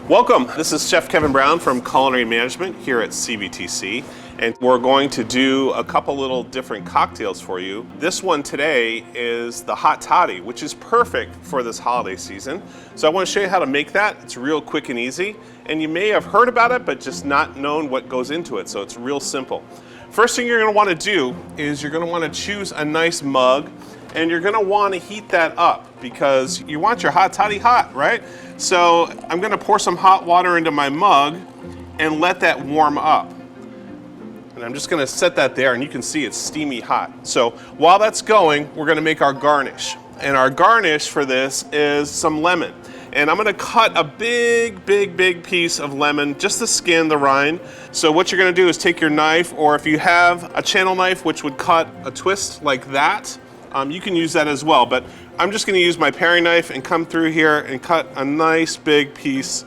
Welcome. This is Chef Kevin Brown from Culinary Management here at CVTC, and we're going to do a couple little different cocktails for you. This one today is the hot toddy, which is perfect for this holiday season. So I want to show you how to make that. It's real quick and easy, and you may have heard about it but just not known what goes into it, so it's real simple. First thing you're going to want to do is you're going to want to choose a nice mug, and you're going to want to heat that up because you want your hot toddy hot, right? So I'm going to pour some hot water into my mug and let that warm up. And I'm just going to set that there, and you can see it's steamy hot. So while that's going, we're going to make our garnish. And our garnish for this is some lemon. And I'm going to cut a big piece of lemon, just the skin, the rind. So what you're going to do is take your knife, or if you have a channel knife which would cut a twist like that, you can use that as well. But I'm just going to use my paring knife and come through here and cut a nice big piece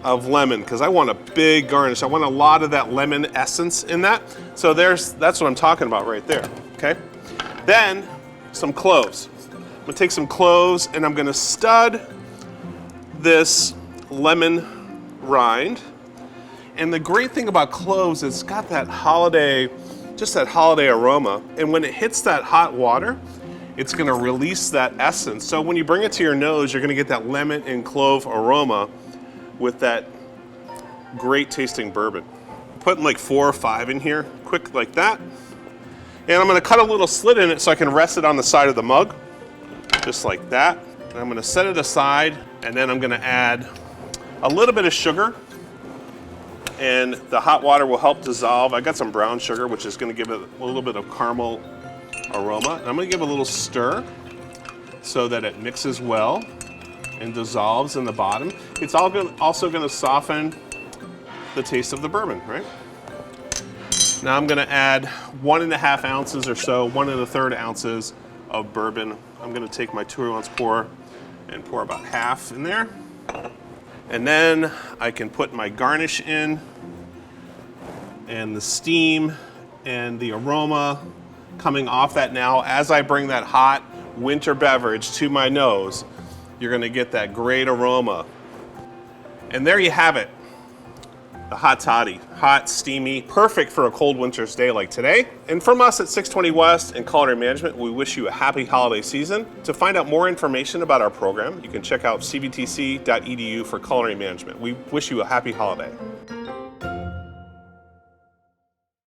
of lemon because I want a big garnish. I want a lot of that lemon essence in that. So that's what I'm talking about right there, okay? Then some cloves. I'm going to take some cloves and I'm going to stud this lemon rind. And the great thing about cloves is it's got that holiday, just that holiday aroma. And when it hits that hot water, it's going to release that essence. So when you bring it to your nose, you're going to get that lemon and clove aroma with that great tasting bourbon. I'm putting like 4 or 5 in here, quick like that. And I'm going to cut a little slit in it so I can rest it on the side of the mug, just like that. And I'm going to set it aside, and then I'm going to add a little bit of sugar, and the hot water will help dissolve. I got some brown sugar, which is going to give it a little bit of caramel aroma. And I'm going to give a little stir so that it mixes well and dissolves in the bottom. It's also going to soften the taste of the bourbon, right? Now I'm going to add 1.5 ounces or so, 1 1/3 ounces of bourbon. I'm going to take my 2-ounce pour and pour about half in there. And then I can put my garnish in, and the steam and the aroma coming off that now. As I bring that hot winter beverage to my nose, you're going to get that great aroma. And there you have it, the hot toddy. Hot, steamy, perfect for a cold winter's day like today. And from us at 620 West and Culinary Management, we wish you a happy holiday season. To find out more information about our program, you can check out cvtc.edu for Culinary Management. We wish you a happy holiday.